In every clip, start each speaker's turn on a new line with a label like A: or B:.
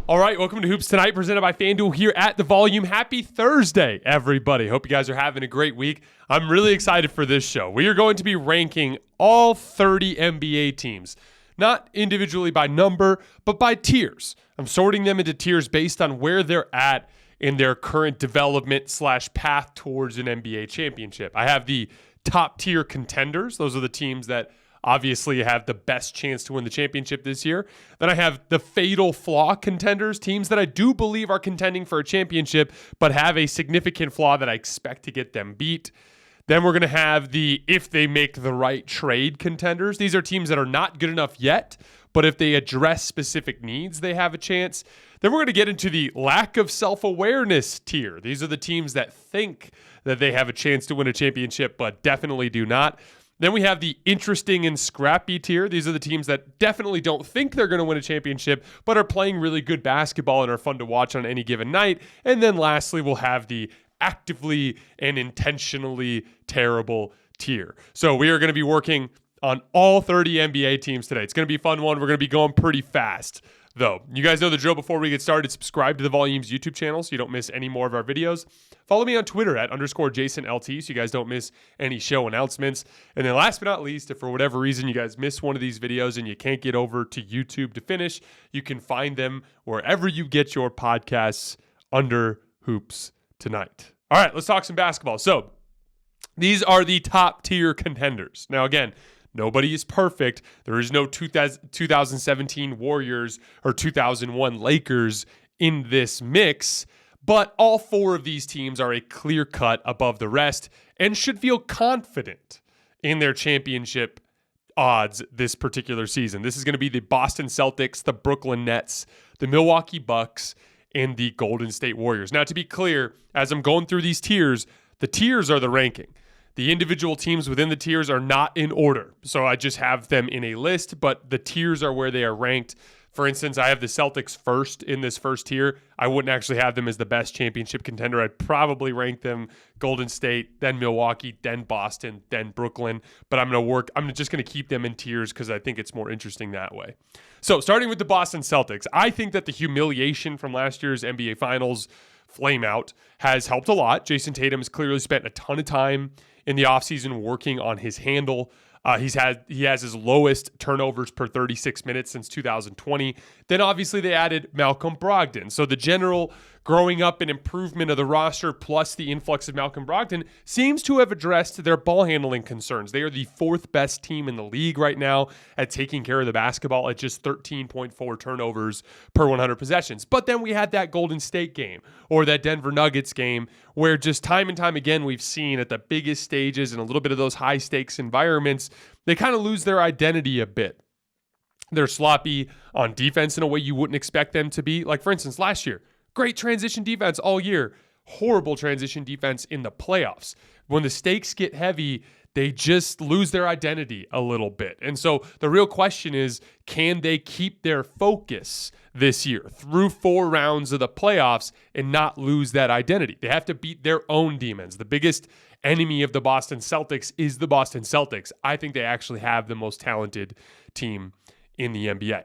A: All right, welcome to Hoops Tonight, presented by FanDuel here at The Volume. Happy Thursday, everybody. Hope you guys are having a great week. I'm really excited for this show. We are going to be ranking all 30 NBA teams, not individually by number, but by tiers. I'm sorting them into tiers based on where they're at in their current development / path towards an NBA championship. I have the top tier contenders. Those are the teams that obviously have the best chance to win the championship this year. Then I have the fatal flaw contenders, teams that I do believe are contending for a championship, but have a significant flaw that I expect to get them beat. Then we're going to have the if they make the right trade contenders. These are teams that are not good enough yet, but if they address specific needs, they have a chance. Then we're going to get into the lack of self-awareness tier. These are the teams that think that they have a chance to win a championship, but definitely do not. Then we have the interesting and scrappy tier. These are the teams that definitely don't think they're going to win a championship, but are playing really good basketball and are fun to watch on any given night. And then lastly, we'll have the actively and intentionally terrible tier. So we are going to be working on all 30 NBA teams today. It's going to be a fun one. We're going to be going pretty fast, though. You guys know the drill. Before we get started, subscribe to the Volume's YouTube channel so you don't miss any more of our videos. Follow me on Twitter at _JasonLT so you guys don't miss any show announcements. And then last but not least, if for whatever reason you guys miss one of these videos and you can't get over to YouTube to finish, you can find them wherever you get your podcasts under Hoops Tonight. All right, let's talk some basketball. So these are the top tier contenders. Now, again, nobody is perfect. There is no 2017 Warriors or 2001 Lakers in this mix, but all four of these teams are a clear cut above the rest and should feel confident in their championship odds this particular season. This is going to be the Boston Celtics, the Brooklyn Nets, the Milwaukee Bucks, and the Golden State Warriors. Now, to be clear, as I'm going through these tiers, the tiers are the ranking. The individual teams within the tiers are not in order. So I just have them in a list, but the tiers are where they are ranked. For instance, I have the Celtics first in this first tier. I wouldn't actually have them as the best championship contender. I'd probably rank them Golden State, then Milwaukee, then Boston, then Brooklyn. But I'm just going to keep them in tiers because I think it's more interesting that way. So starting with the Boston Celtics, I think that the humiliation from last year's NBA Finals flameout has helped a lot. Jason Tatum has clearly spent a ton of time in the offseason working on his handle. He has his lowest turnovers per 36 minutes since 2020. Then obviously they added Malcolm Brogdon. So the general growing up and improvement of the roster plus the influx of Malcolm Brogdon seems to have addressed their ball handling concerns. They are the fourth best team in the league right now at taking care of the basketball at just 13.4 turnovers per 100 possessions. But then we had that Golden State game or that Denver Nuggets game where just time and time again we've seen at the biggest stages and a little bit of those high stakes environments, they kind of lose their identity a bit. They're sloppy on defense in a way you wouldn't expect them to be. Like, for instance, last year, great transition defense all year. Horrible transition defense in the playoffs. When the stakes get heavy, they just lose their identity a little bit. And so the real question is, can they keep their focus this year through 4 rounds of the playoffs and not lose that identity? They have to beat their own demons. The biggest enemy of the Boston Celtics is the Boston Celtics. I think they actually have the most talented team in the NBA.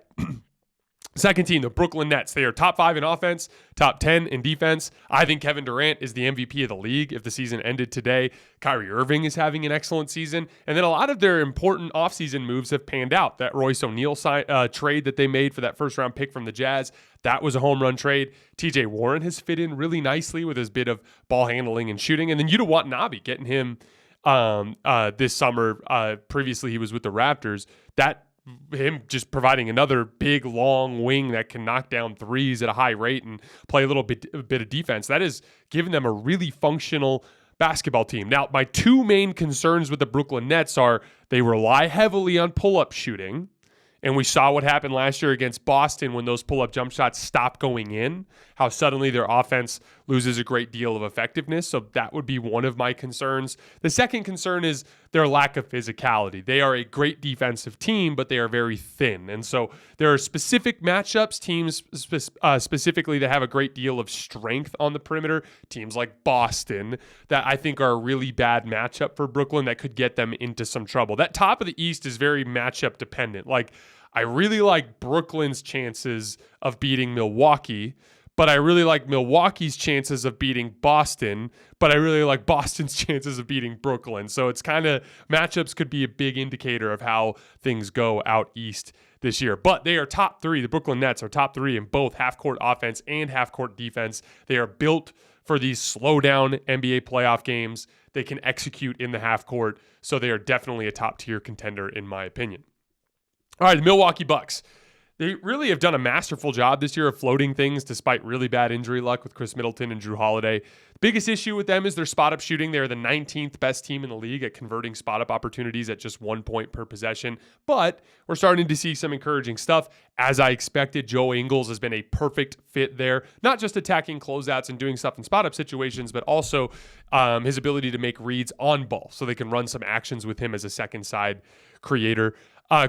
A: Second team, the Brooklyn Nets. They are top 5 in offense, top 10 in defense. I think Kevin Durant is the MVP of the league if the season ended today. Kyrie Irving is having an excellent season. And then a lot of their important offseason moves have panned out. That Royce O'Neal trade that they made for that first-round pick from the Jazz, that was a home run trade. TJ Warren has fit in really nicely with his bit of ball handling and shooting. And then Yuta Watanabe, getting him this summer. Previously, he was with the Raptors. Him just providing another big, long wing that can knock down threes at a high rate and play a bit of defense. That has given them a really functional basketball team. Now, my two main concerns with the Brooklyn Nets are they rely heavily on pull-up shooting. And we saw what happened last year against Boston when those pull-up jump shots stopped going in, how suddenly their offense loses a great deal of effectiveness. So that would be one of my concerns. The second concern is their lack of physicality. They are a great defensive team, but they are very thin. And so there are specific matchups, teams specifically that have a great deal of strength on the perimeter, teams like Boston, that I think are a really bad matchup for Brooklyn that could get them into some trouble. That top of the East is very matchup dependent. Like, I really like Brooklyn's chances of beating Milwaukee, but I really like Milwaukee's chances of beating Boston, but I really like Boston's chances of beating Brooklyn. So it's kind of, matchups could be a big indicator of how things go out east this year. But they are top three. The Brooklyn Nets are top three in both half-court offense and half-court defense. They are built for these slow-down NBA playoff games. They can execute in the half-court, so they are definitely a top-tier contender in my opinion. All right, the Milwaukee Bucks. They really have done a masterful job this year of floating things despite really bad injury luck with Chris Middleton and Drew Holiday. The biggest issue with them is their spot-up shooting. They're the 19th best team in the league at converting spot-up opportunities at just 1 point per possession. But we're starting to see some encouraging stuff. As I expected, Joe Ingles has been a perfect fit there. Not just attacking closeouts and doing stuff in spot-up situations, but also his ability to make reads on ball so they can run some actions with him as a second side creator.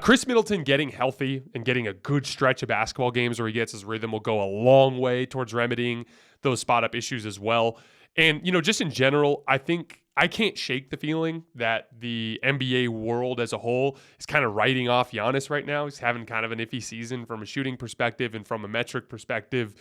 A: Chris Middleton getting healthy and getting a good stretch of basketball games where he gets his rhythm will go a long way towards remedying those spot-up issues as well. And, just in general, I think I can't shake the feeling that the NBA world as a whole is kind of writing off Giannis right now. He's having kind of an iffy season from a shooting perspective and from a metric perspective.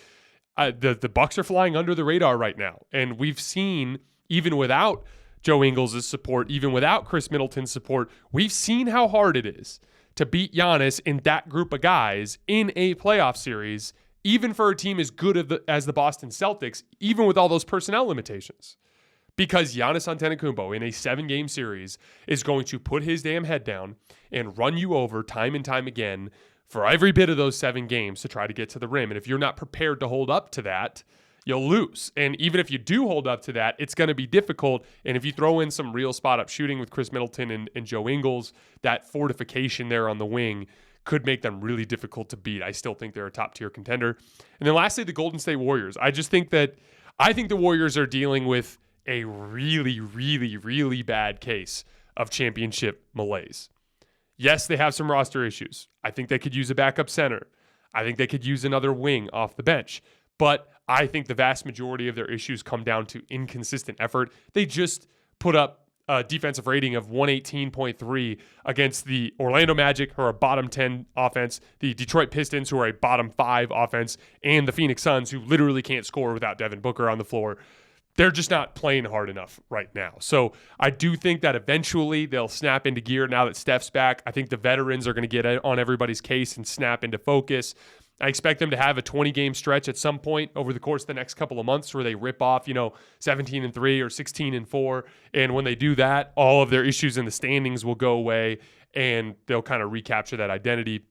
A: The Bucks are flying under the radar right now. And we've seen, even without Joe Ingles' support, even without Chris Middleton's support, we've seen how hard it is to beat Giannis in that group of guys in a playoff series, even for a team as good as the Boston Celtics, even with all those personnel limitations. Because Giannis Antetokounmpo in a 7-game series is going to put his damn head down and run you over time and time again for every bit of those 7 games to try to get to the rim. And if you're not prepared to hold up to that, you'll lose. And even if you do hold up to that, it's going to be difficult. And if you throw in some real spot-up shooting with Chris Middleton and Joe Ingles, that fortification there on the wing could make them really difficult to beat. I still think they're a top-tier contender. And then lastly, the Golden State Warriors. I think the Warriors are dealing with a really, really, really bad case of championship malaise. Yes, they have some roster issues. I think they could use a backup center. I think they could use another wing off the bench. But I think the vast majority of their issues come down to inconsistent effort. They just put up a defensive rating of 118.3 against the Orlando Magic, who are a bottom 10 offense, the Detroit Pistons, who are a bottom 5 offense, and the Phoenix Suns, who literally can't score without Devin Booker on the floor. They're just not playing hard enough right now. So I do think that eventually they'll snap into gear now that Steph's back. I think the veterans are going to get on everybody's case and snap into focus. I expect them to have a 20-game stretch at some point over the course of the next couple of months where they rip off, 17-3 or 16-4. And when they do that, all of their issues in the standings will go away and they'll kind of recapture that identity.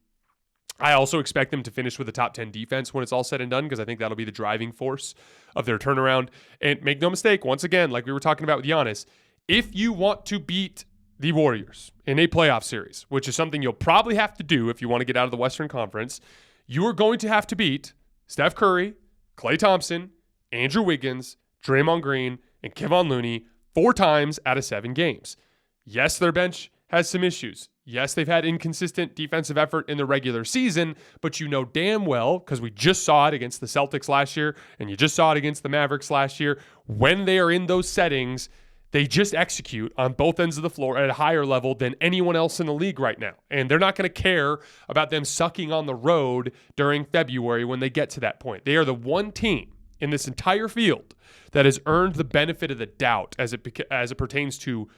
A: I also expect them to finish with a top 10 defense when it's all said and done because I think that'll be the driving force of their turnaround. And make no mistake, once again, like we were talking about with Giannis, if you want to beat the Warriors in a playoff series, which is something you'll probably have to do if you want to get out of the Western Conference, you are going to have to beat Steph Curry, Klay Thompson, Andrew Wiggins, Draymond Green, and Kevon Looney 4 times out of 7 games. Yes, their bench has some issues. Yes, they've had inconsistent defensive effort in the regular season, but you know damn well, because we just saw it against the Celtics last year, and you just saw it against the Mavericks last year, when they are in those settings, they just execute on both ends of the floor at a higher level than anyone else in the league right now. And they're not going to care about them sucking on the road during February when they get to that point. They are the one team in this entire field that has earned the benefit of the doubt as it pertains to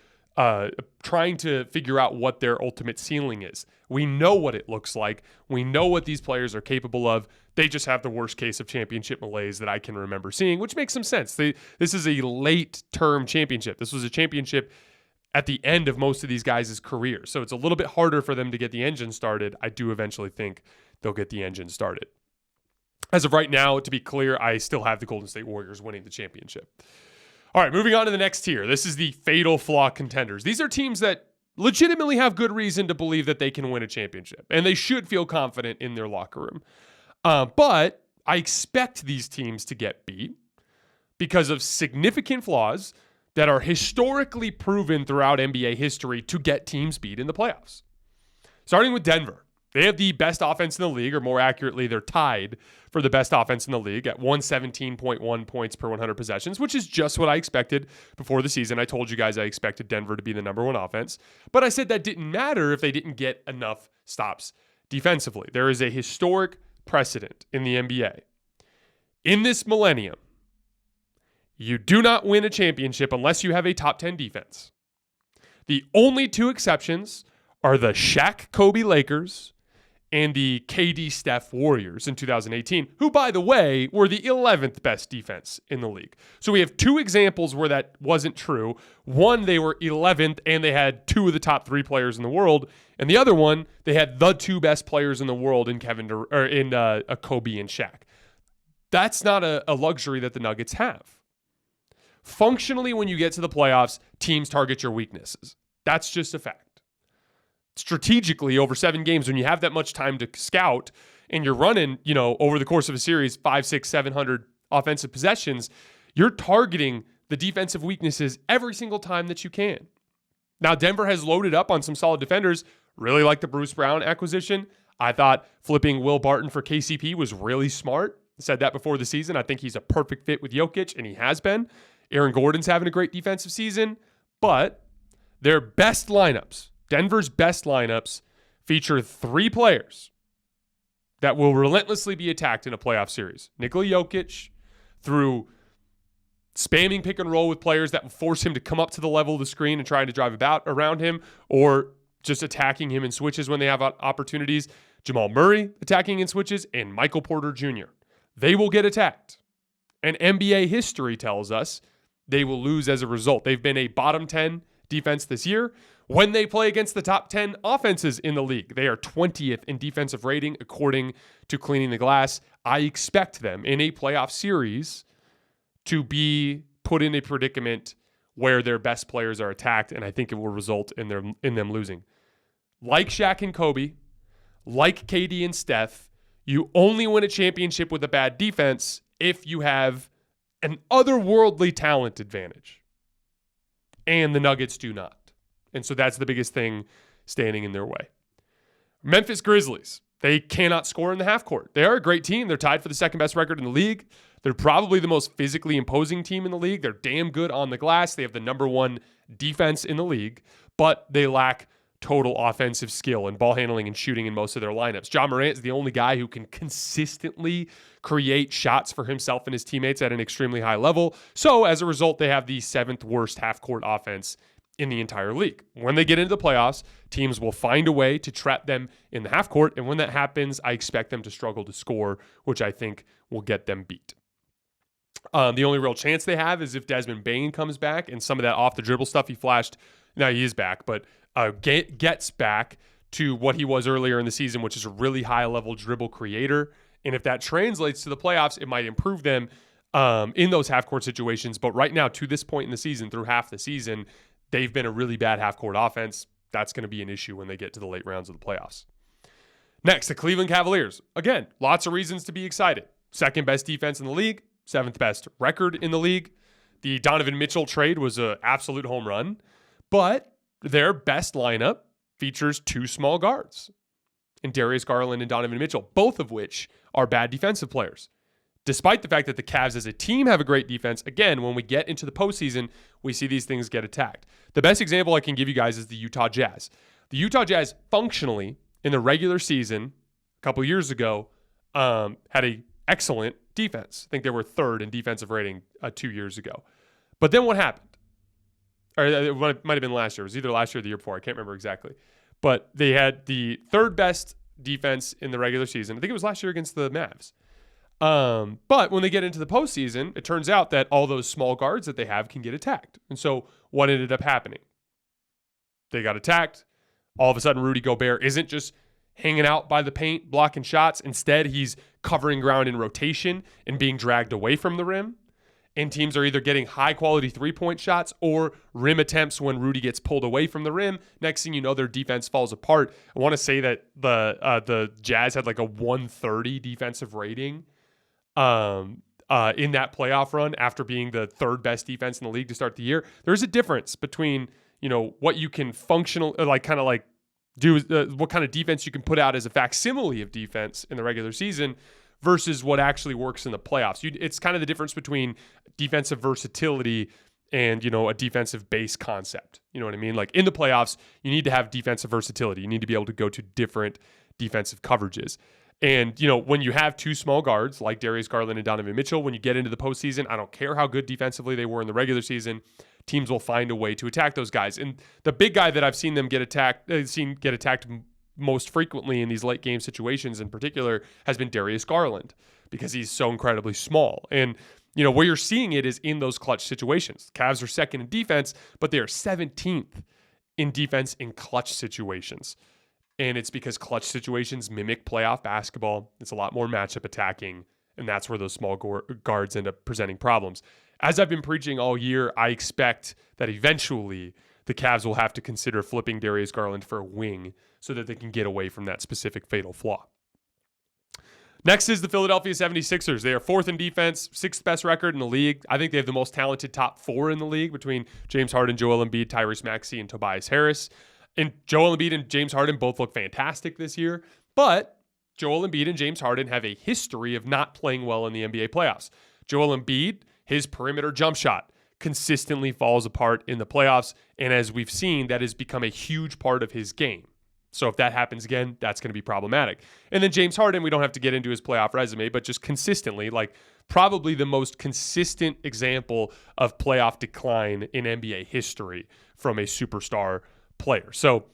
A: trying to figure out what their ultimate ceiling is. We know what it looks like. We know what these players are capable of. They just have the worst case of championship malaise that I can remember seeing, which makes some sense. This is a late-term championship. This was a championship at the end of most of these guys' careers. So it's a little bit harder for them to get the engine started. I do eventually think they'll get the engine started. As of right now, to be clear, I still have the Golden State Warriors winning the championship. All right, moving on to the next tier. This is the fatal flaw contenders. These are teams that legitimately have good reason to believe that they can win a championship, and they should feel confident in their locker room. But I expect these teams to get beat because of significant flaws that are historically proven throughout NBA history to get teams beat in the playoffs. Starting with Denver. They have the best offense in the league, or more accurately, they're tied for the best offense in the league at 117.1 points per 100 possessions, which is just what I expected before the season. I told you guys I expected Denver to be the number 1 offense, but I said that didn't matter if they didn't get enough stops defensively. There is a historic precedent in the NBA. In this millennium, you do not win a championship unless you have a top 10 defense. The only two exceptions are the Shaq Kobe Lakers and the KD Steph Warriors in 2018, who, by the way, were the 11th best defense in the league. So we have two examples where that wasn't true. One, they were 11th and they had two of the top three players in the world. And the other one, they had the two best players in the world in Kobe and Shaq. That's not a luxury that the Nuggets have. Functionally, when you get to the playoffs, teams target your weaknesses. That's just a fact. Strategically, over 7 games, when you have that much time to scout and you're running, over the course of a series, 500, 600, 700 offensive possessions, you're targeting the defensive weaknesses every single time that you can. Now, Denver has loaded up on some solid defenders, really like the Bruce Brown acquisition. I thought flipping Will Barton for KCP was really smart. I said that before the season. I think he's a perfect fit with Jokic, and he has been. Aaron Gordon's having a great defensive season, but their best lineups, Denver's best lineups, feature 3 players that will relentlessly be attacked in a playoff series. Nikola Jokic, through spamming pick and roll with players that will force him to come up to the level of the screen and try to drive about around him, or just attacking him in switches when they have opportunities. Jamal Murray attacking in switches, and Michael Porter Jr. They will get attacked. And NBA history tells us they will lose as a result. They've been a bottom 10 defense this year. When they play against the top 10 offenses in the league, they are 20th in defensive rating, according to Cleaning the Glass. I expect them in a playoff series to be put in a predicament where their best players are attacked, and I think it will result in them losing. Like Shaq and Kobe, like KD and Steph, you only win a championship with a bad defense if you have an otherworldly talent advantage. And the Nuggets do not. And so that's the biggest thing standing in their way. Memphis Grizzlies. They cannot score in the half court. They are a great team. They're tied for the second best record in the league. They're probably the most physically imposing team in the league. They're damn good on the glass. They have the number 1 defense in the league, but they lack total offensive skill and ball handling and shooting in most of their lineups. Ja Morant is the only guy who can consistently create shots for himself and his teammates at an extremely high level. So as a result, they have the 7th worst half-court offense in the entire league. When they get into the playoffs, teams will find a way to trap them in the half court, and when that happens, I expect them to struggle to score, which I think will get them beat. The only real chance they have is if Desmond Bane comes back and some of that off-the-dribble stuff he flashed, now he is back, but gets back to what he was earlier in the season, which is a really high-level dribble creator, and if that translates to the playoffs, it might improve them in those half-court situations, but right now, to this point in the season, through half the season, they've been a really bad half-court offense. That's going to be an issue when they get to the late rounds of the playoffs. Next, the Cleveland Cavaliers. Again, lots of reasons to be excited. 2nd best defense in the league, 7th best record in the league. The Donovan Mitchell trade was an absolute home run, but their best lineup features 2 small guards in Darius Garland and Donovan Mitchell, both of which are bad defensive players. Despite the fact that the Cavs as a team have a great defense, again, when we get into the postseason, we see these things get attacked. The best example I can give you guys is the Utah Jazz. The Utah Jazz functionally, in the regular season, a couple years ago, had an excellent defense. I think they were 3rd in defensive rating 2 years ago. But then what happened? Or it might have been last year. It was either last year or the year before. I can't remember exactly. But they had the 3rd best defense in the regular season. I think it was last year against the Mavs. But when they get into the postseason, it turns out that all those small guards that they have can get attacked. And so what ended up happening? They got attacked. All of a sudden, Rudy Gobert isn't just hanging out by the paint, blocking shots. Instead, he's covering ground in rotation and being dragged away from the rim. And teams are either getting high-quality three-point shots or rim attempts when Rudy gets pulled away from the rim. Next thing you know, their defense falls apart. I want to say that the Jazz had like a 130 defensive rating in that playoff run after being the 3rd best defense in the league to start the year. There's a difference between, what you can what kind of defense you can put out as a facsimile of defense in the regular season versus what actually works in the playoffs. It's kind of the difference between defensive versatility and, a defensive base concept. You know what I mean? Like in the playoffs, you need to have defensive versatility. You need to be able to go to different defensive coverages. And, when you have two small guards like Darius Garland and Donovan Mitchell, when you get into the postseason, I don't care how good defensively they were in the regular season, teams will find a way to attack those guys. And the big guy that I've seen them get attacked most frequently in these late game situations in particular has been Darius Garland, because he's so incredibly small. And, where you're seeing it is in those clutch situations. Cavs are second in defense, but they are 17th in defense in clutch situations. And it's because clutch situations mimic playoff basketball. It's a lot more matchup attacking, and that's where those small guards end up presenting problems. As I've been preaching all year, I expect that eventually the Cavs will have to consider flipping Darius Garland for a wing so that they can get away from that specific fatal flaw. Next is the Philadelphia 76ers. They are fourth in defense, sixth best record in the league. I think they have the most talented top four in the league between James Harden, Joel Embiid, Tyrese Maxey, and Tobias Harris. And Joel Embiid and James Harden both look fantastic this year, but Joel Embiid and James Harden have a history of not playing well in the NBA playoffs. Joel Embiid, his perimeter jump shot consistently falls apart in the playoffs, and as we've seen, that has become a huge part of his game. So if that happens again, that's going to be problematic. And then James Harden, we don't have to get into his playoff resume, but just consistently, probably the most consistent example of playoff decline in NBA history from a superstar player. So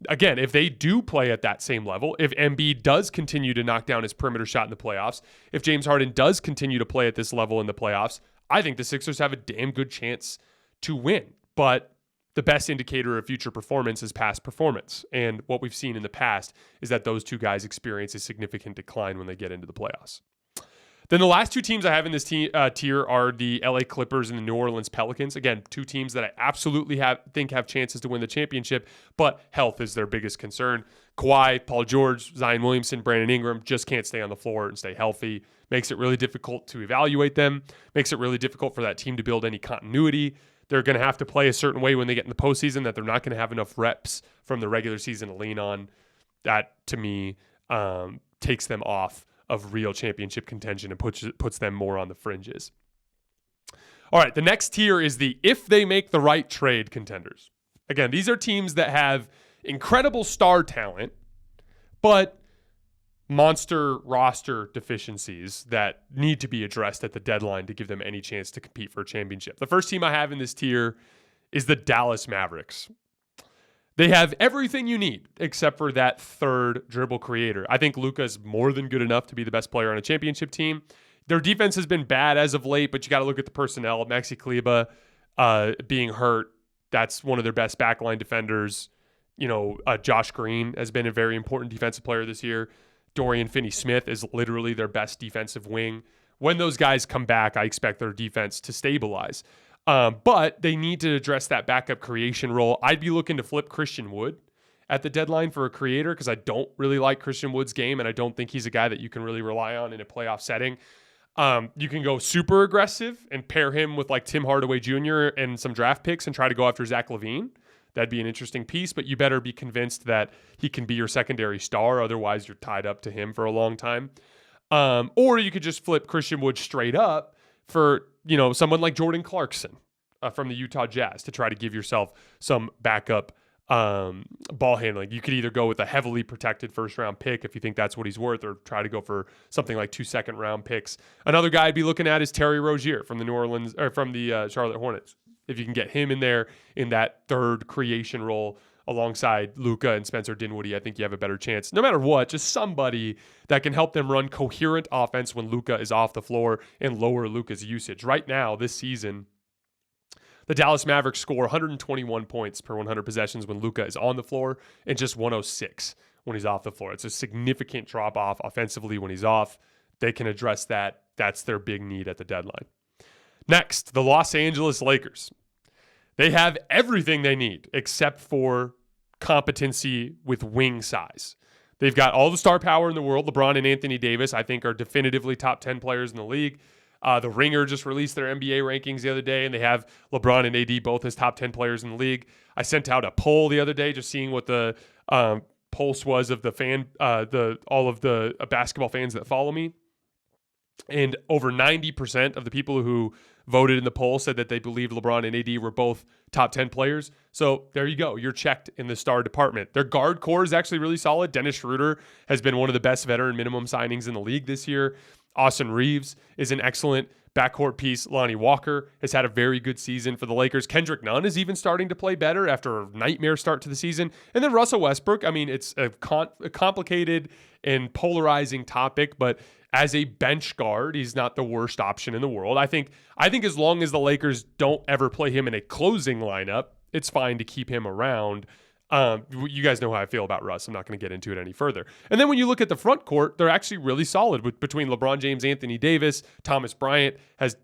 A: again, if they do play at that same level, if Embiid does continue to knock down his perimeter shot in the playoffs, if James Harden does continue to play at this level in the playoffs, I think the Sixers have a damn good chance to win. But the best indicator of future performance is past performance. And what we've seen in the past is that those two guys experience a significant decline when they get into the playoffs. Then the last two teams I have in this tier are the LA Clippers and the New Orleans Pelicans. Again, two teams that I absolutely think have chances to win the championship, but health is their biggest concern. Kawhi, Paul George, Zion Williamson, Brandon Ingram just can't stay on the floor and stay healthy. Makes it really difficult to evaluate them. Makes it really difficult for that team to build any continuity. They're going to have to play a certain way when they get in the postseason that they're not going to have enough reps from the regular season to lean on. That, to me, takes them off of real championship contention and puts them more on the fringes. All right, the next tier is the if they make the right trade contenders. Again, these are teams that have incredible star talent, but monster roster deficiencies that need to be addressed at the deadline to give them any chance to compete for a championship. The first team I have in this tier is the Dallas Mavericks. They have everything you need except for that third dribble creator. I think Luka is more than good enough to be the best player on a championship team. Their defense has been bad as of late, but you got to look at the personnel. Maxi Kleber being hurt, that's one of their best backline defenders. Josh Green has been a very important defensive player this year. Dorian Finney-Smith is literally their best defensive wing. When those guys come back, I expect their defense to stabilize. But they need to address that backup creation role. I'd be looking to flip Christian Wood at the deadline for a creator because I don't really like Christian Wood's game, and I don't think he's a guy that you can really rely on in a playoff setting. You can go super aggressive and pair him with Tim Hardaway Jr. and some draft picks and try to go after Zach LaVine. That'd be an interesting piece, but you better be convinced that he can be your secondary star. Otherwise, you're tied up to him for a long time. Or you could just flip Christian Wood straight up for someone like Jordan Clarkson from the Utah Jazz to try to give yourself some backup ball handling. You could either go with a heavily protected first-round pick if you think that's what he's worth, or try to go for something like 2 second-round picks. Another guy I'd be looking at is Terry Rozier from the Charlotte Hornets. If you can get him in there in that third creation role alongside Luka and Spencer Dinwiddie, I think you have a better chance. No matter what, just somebody that can help them run coherent offense when Luka is off the floor and lower Luka's usage. Right now, this season, the Dallas Mavericks score 121 points per 100 possessions when Luka is on the floor and just 106 when he's off the floor. It's a significant drop-off offensively when he's off. They can address that. That's their big need at the deadline. Next, the Los Angeles Lakers. They have everything they need except for competency with wing size. They've got all the star power in the world. LeBron and Anthony Davis, I think, are definitively top 10 players in the league. The Ringer just released their NBA rankings the other day, and they have LeBron and AD both as top 10 players in the league. I sent out a poll the other day just seeing what the pulse was of the all of the basketball fans that follow me. And over 90% of the people who voted in the poll said that they believed LeBron and AD were both top 10 players. So there you go. You're checked in the star department. Their guard core is actually really solid. Dennis Schroeder has been one of the best veteran minimum signings in the league this year. Austin Reeves is an excellent backcourt piece. Lonnie Walker has had a very good season for the Lakers. Kendrick Nunn is even starting to play better after a nightmare start to the season. And then Russell Westbrook. I mean, it's a complicated and polarizing topic, but as a bench guard, he's not the worst option in the world. I think as long as the Lakers don't ever play him in a closing lineup, it's fine to keep him around. You guys know how I feel about Russ. I'm not going to get into it any further. And then when you look at the front court, they're actually really solid between LeBron James, Anthony Davis. Thomas Bryant has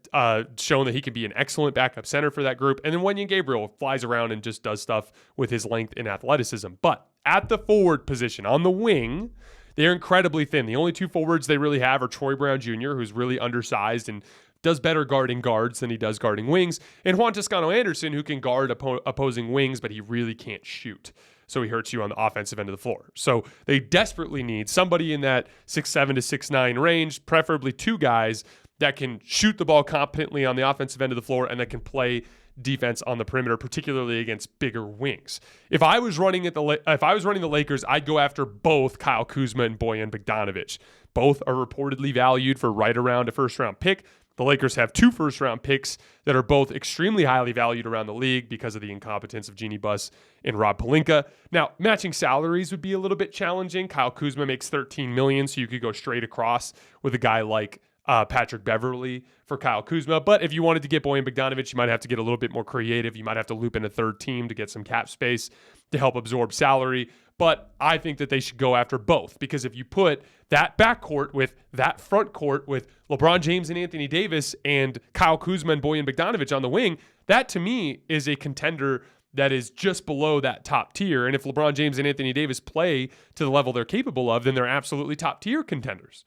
A: shown that he can be an excellent backup center for that group. And then Wenyen Gabriel flies around and just does stuff with his length and athleticism. But at the forward position, on the wing, they're incredibly thin. The only two forwards they really have are Troy Brown Jr., who's really undersized and does better guarding guards than he does guarding wings, and Juan Toscano-Anderson, who can guard opposing wings, but he really can't shoot. So he hurts you on the offensive end of the floor. So they desperately need somebody in that 6'7" to 6'9" range, preferably two guys that can shoot the ball competently on the offensive end of the floor and that can play defense on the perimeter, particularly against bigger wings. If I was running the Lakers, I'd go after both Kyle Kuzma and Bojan Bogdanovic. Both are reportedly valued for right around a first-round pick. The Lakers have 2 first-round picks that are both extremely highly valued around the league because of the incompetence of Jeannie Buss and Rob Pelinka. Now, matching salaries would be a little bit challenging. Kyle Kuzma makes $13 million, so you could go straight across with a guy like Patrick Beverley for Kyle Kuzma. But if you wanted to get Bojan Bogdanovic, you might have to get a little bit more creative. You might have to loop in a third team to get some cap space to help absorb salary. But I think that they should go after both, because if you put that backcourt with that front court with LeBron James and Anthony Davis and Kyle Kuzma and Bojan Bogdanovic on the wing, that to me is a contender that is just below that top tier. And if LeBron James and Anthony Davis play to the level they're capable of, then they're absolutely top tier contenders.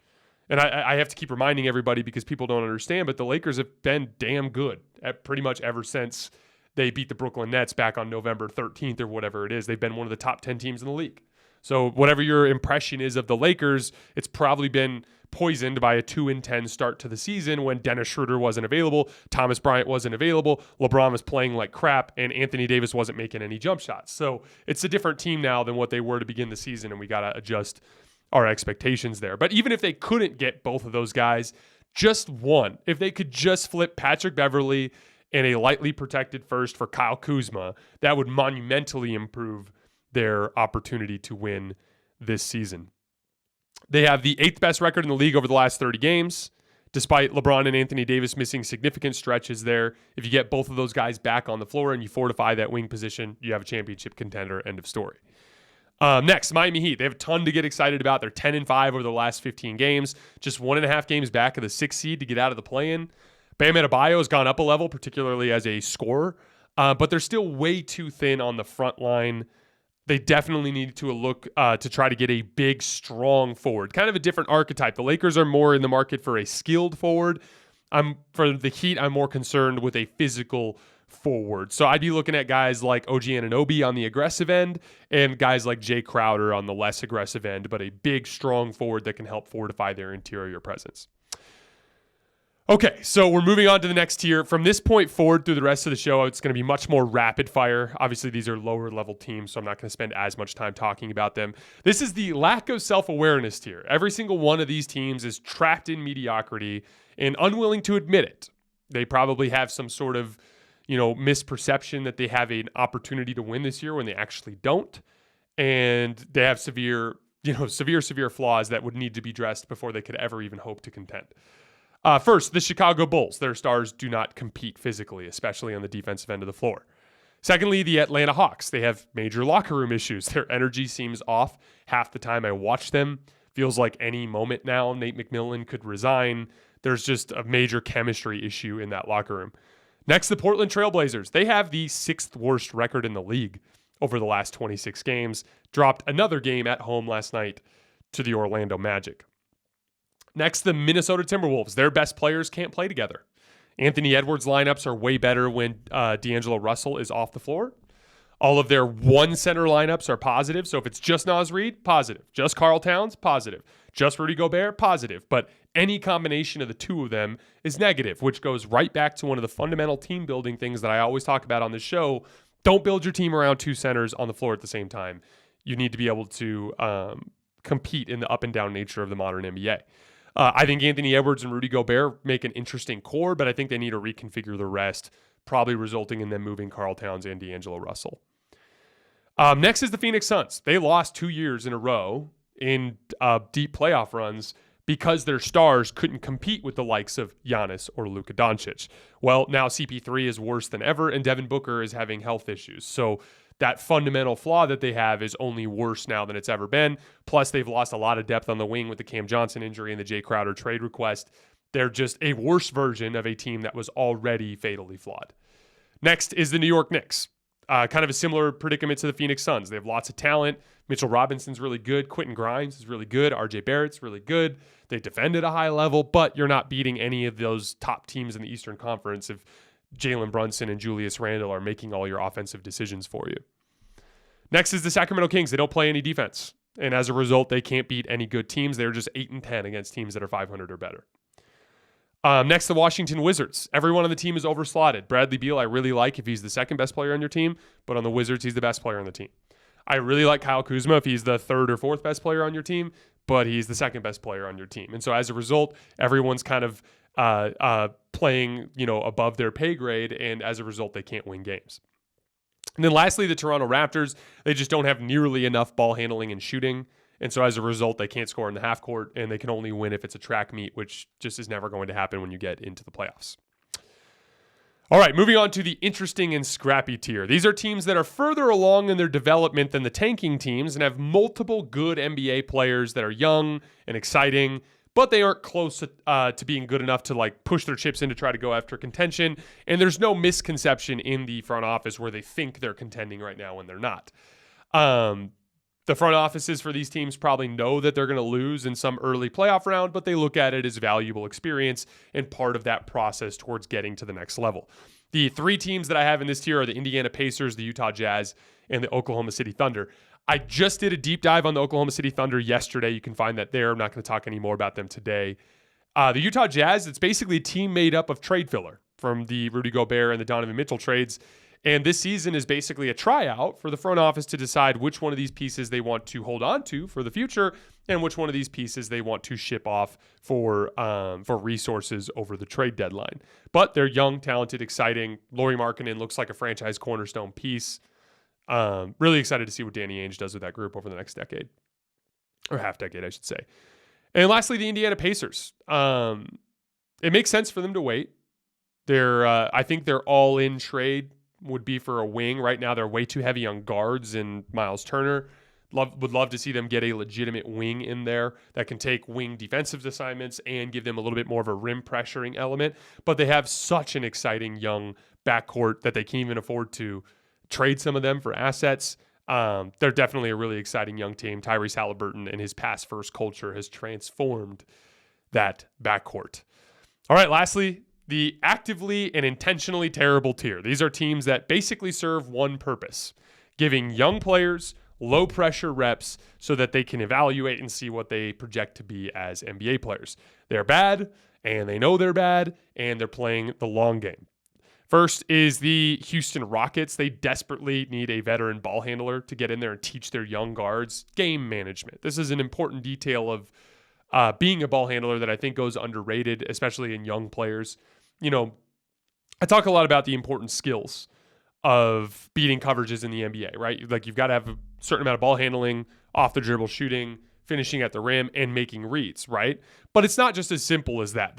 A: And I have to keep reminding everybody because people don't understand, but the Lakers have been damn good at pretty much ever since they beat the Brooklyn Nets back on November 13th or whatever it is. They've been one of the top 10 teams in the league. So whatever your impression is of the Lakers, it's probably been poisoned by a 2-10 start to the season when Dennis Schroeder wasn't available, Thomas Bryant wasn't available, LeBron was playing like crap, and Anthony Davis wasn't making any jump shots. So it's a different team now than what they were to begin the season, and we got to adjust our expectations there. But even if they couldn't get both of those guys, just one, if they could just flip Patrick Beverley and a lightly protected first for Kyle Kuzma, that would monumentally improve their opportunity to win this season. They have the 8th best record in the league over the last 30 games, despite LeBron and Anthony Davis missing significant stretches there. If you get both of those guys back on the floor and you fortify that wing position, you have a championship contender, end of story. Next, Miami Heat. They have a ton to get excited about. They're 10-5 over the last 15 games, just 1.5 games back of the 6th seed to get out of the play-in. Bam Adebayo has gone up a level, particularly as a scorer, but they're still way too thin on the front line. They definitely need to look to try to get a big, strong forward, kind of a different archetype. The Lakers are more in the market for a skilled forward. For the Heat, I'm more concerned with a physical forward. So I'd be looking at guys like OG Anunoby on the aggressive end and guys like Jay Crowder on the less aggressive end, but a big, strong forward that can help fortify their interior presence. Okay, so we're moving on to the next tier. From this point forward through the rest of the show, it's going to be much more rapid fire. Obviously, these are lower level teams, so I'm not going to spend as much time talking about them. This is the lack of self-awareness tier. Every single one of these teams is trapped in mediocrity and unwilling to admit it. They probably have some sort of, misperception that they have an opportunity to win this year when they actually don't. And they have severe flaws that would need to be addressed before they could ever even hope to contend. First, the Chicago Bulls. Their stars do not compete physically, especially on the defensive end of the floor. Secondly, the Atlanta Hawks. They have major locker room issues. Their energy seems off half the time I watch them. Feels like any moment now Nate McMillan could resign. There's just a major chemistry issue in that locker room. Next, the Portland Trailblazers. They have the 6th worst record in the league over the last 26 games. Dropped another game at home last night to the Orlando Magic. Next, the Minnesota Timberwolves. Their best players can't play together. Anthony Edwards lineups are way better when D'Angelo Russell is off the floor. All of their one center lineups are positive. So if it's just Naz Reid, positive. Just Karl Towns, positive. Just Rudy Gobert, positive. But any combination of the two of them is negative, which goes right back to one of the fundamental team building things that I always talk about on the show. Don't build your team around two centers on the floor at the same time. You need to be able to compete in the up and down nature of the modern NBA. I think Anthony Edwards and Rudy Gobert make an interesting core, but I think they need to reconfigure the rest, probably resulting in them moving Karl Towns and D'Angelo Russell. Next is the Phoenix Suns. They lost 2 years in a row in deep playoff runs because their stars couldn't compete with the likes of Giannis or Luka Doncic. Well, now CP3 is worse than ever, and Devin Booker is having health issues. So that fundamental flaw that they have is only worse now than it's ever been. Plus, they've lost a lot of depth on the wing with the Cam Johnson injury and the Jay Crowder trade request. They're just a worse version of a team that was already fatally flawed. Next is the New York Knicks. Kind of a similar predicament to the Phoenix Suns. They have lots of talent. Mitchell Robinson's really good. Quentin Grimes is really good. RJ Barrett's really good. They defend at a high level, but you're not beating any of those top teams in the Eastern Conference if Jalen Brunson and Julius Randle are making all your offensive decisions for you. Next is the Sacramento Kings. They don't play any defense, and as a result, they can't beat any good teams. They're just 8-10 against teams that are 500 or better. Next, the Washington Wizards. Everyone on the team is overslotted. Bradley Beal, I really like if he's the second best player on your team, but on the Wizards, he's the best player on the team. I really like Kyle Kuzma if he's the third or fourth best player on your team, but he's the second best player on your team. And so as a result, everyone's kind of playing, above their pay grade, and as a result, they can't win games. And then lastly, the Toronto Raptors, they just don't have nearly enough ball handling and shooting. And so as a result, they can't score in the half court, and they can only win if it's a track meet, which just is never going to happen when you get into the playoffs. All right, moving on to the interesting and scrappy tier. These are teams that are further along in their development than the tanking teams and have multiple good NBA players that are young and exciting, but they aren't close to being good enough to push their chips in to try to go after contention. And there's no misconception in the front office where they think they're contending right now when they're not. The front offices for these teams probably know that they're going to lose in some early playoff round, but they look at it as valuable experience and part of that process towards getting to the next level. The three teams that I have in this tier are the Indiana Pacers, the Utah Jazz, and the Oklahoma City Thunder. I just did a deep dive on the Oklahoma City Thunder yesterday. You can find that there. I'm not going to talk any more about them today. The Utah Jazz, it's basically a team made up of trade filler from the Rudy Gobert and the Donovan Mitchell trades. And this season is basically a tryout for the front office to decide which one of these pieces they want to hold on to for the future and which one of these pieces they want to ship off for resources over the trade deadline. But they're young, talented, exciting. Lauri Markkanen looks like a franchise cornerstone piece. Really excited to see what Danny Ainge does with that group over the next decade. Or half decade, I should say. And lastly, the Indiana Pacers. It makes sense for them to wait. I think their all-in trade would be for a wing. Right now, they're way too heavy on guards and Miles Turner. Would love to see them get a legitimate wing in there that can take wing defensive assignments and give them a little bit more of a rim pressuring element. But they have such an exciting young backcourt that they can't even afford to trade some of them for assets. They're definitely a really exciting young team. Tyrese Halliburton and his pass-first culture has transformed that backcourt. All right, lastly, the actively and intentionally terrible tier. These are teams that basically serve one purpose, giving young players low-pressure reps so that they can evaluate and see what they project to be as NBA players. They're bad, and they know they're bad, and they're playing the long game. First is the Houston Rockets. They desperately need a veteran ball handler to get in there and teach their young guards game management. This is an important detail of being a ball handler that I think goes underrated, especially in young players. I talk a lot about the important skills of beating coverages in the NBA, right? You've got to have a certain amount of ball handling, off the dribble shooting, finishing at the rim, and making reads, right? But it's not just as simple as that.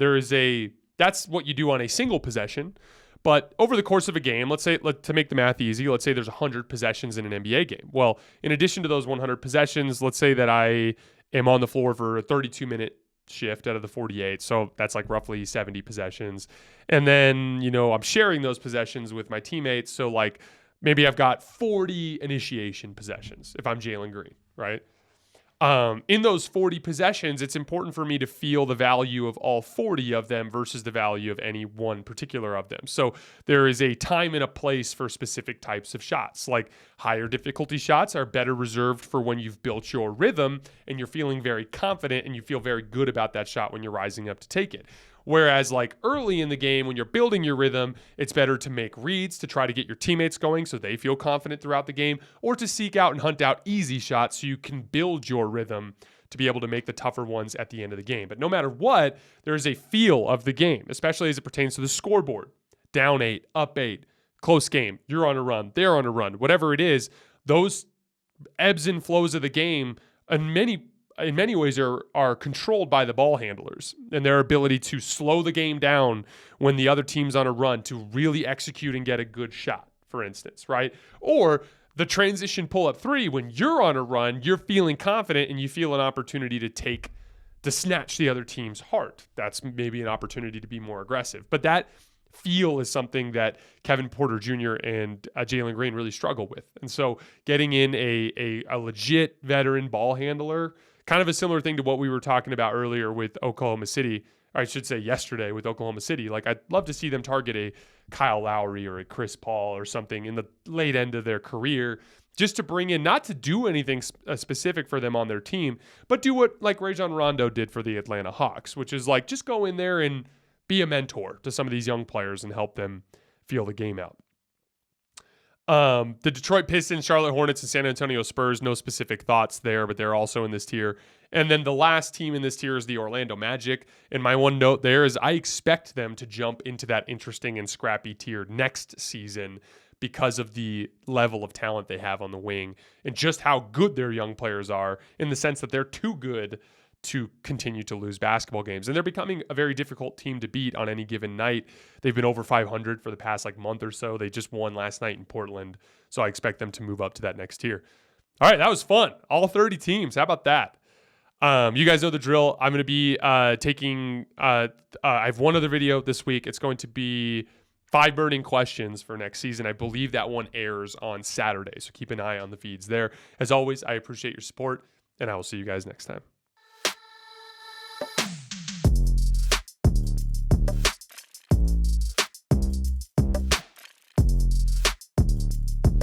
A: That's what you do on a single possession. But over the course of a game, to make the math easy, let's say there's 100 possessions in an NBA game. Well, in addition to those 100 possessions, let's say that I am on the floor for a 32-minute shift out of the 48. So that's roughly 70 possessions. And then, I'm sharing those possessions with my teammates. So maybe I've got 40 initiation possessions if I'm Jalen Green, right? In those 40 possessions, it's important for me to feel the value of all 40 of them versus the value of any one particular of them. So there is a time and a place for specific types of shots. Like higher difficulty shots are better reserved for when you've built your rhythm and you're feeling very confident and you feel very good about that shot when you're rising up to take it. Whereas like early in the game, when you're building your rhythm, it's better to make reads to try to get your teammates going so they feel confident throughout the game, or to seek out and hunt out easy shots so you can build your rhythm to be able to make the tougher ones at the end of the game. But no matter what, there is a feel of the game, especially as it pertains to the scoreboard. Down 8, up 8, close game, you're on a run, they're on a run, whatever it is, those ebbs and flows of the game in many ways are controlled by the ball handlers and their ability to slow the game down when the other team's on a run to really execute and get a good shot, for instance, right? Or the transition pull-up three, when you're on a run, you're feeling confident and you feel an opportunity to snatch the other team's heart. That's maybe an opportunity to be more aggressive. But that feel is something that Kevin Porter Jr. and Jalen Green really struggle with. And so getting in a legit veteran ball handler, kind of a similar thing to what we were talking about earlier with Oklahoma City, or I should say yesterday with Oklahoma City. Like, I'd love to see them target a Kyle Lowry or a Chris Paul or something in the late end of their career, just to bring in, not to do anything specific for them on their team, but do what like Rajon Rondo did for the Atlanta Hawks, which is like just go in there and be a mentor to some of these young players and help them feel the game out. The Detroit Pistons, Charlotte Hornets, and San Antonio Spurs, no specific thoughts there, but they're also in this tier. And then the last team in this tier is the Orlando Magic. And my one note there is I expect them to jump into that interesting and scrappy tier next season because of the level of talent they have on the wing and just how good their young players are, in the sense that they're too good to continue to lose basketball games. And they're becoming a very difficult team to beat on any given night. They've been over 500 for the past month or so. They just won last night in Portland. So I expect them to move up to that next tier. All right, that was fun. All 30 teams. How about that? You guys know the drill. I'm going to be taking I have one other video this week. It's going to be 5 burning questions for next season. I believe that one airs on Saturday. So keep an eye on the feeds there. As always, I appreciate your support, and I will see you guys next time.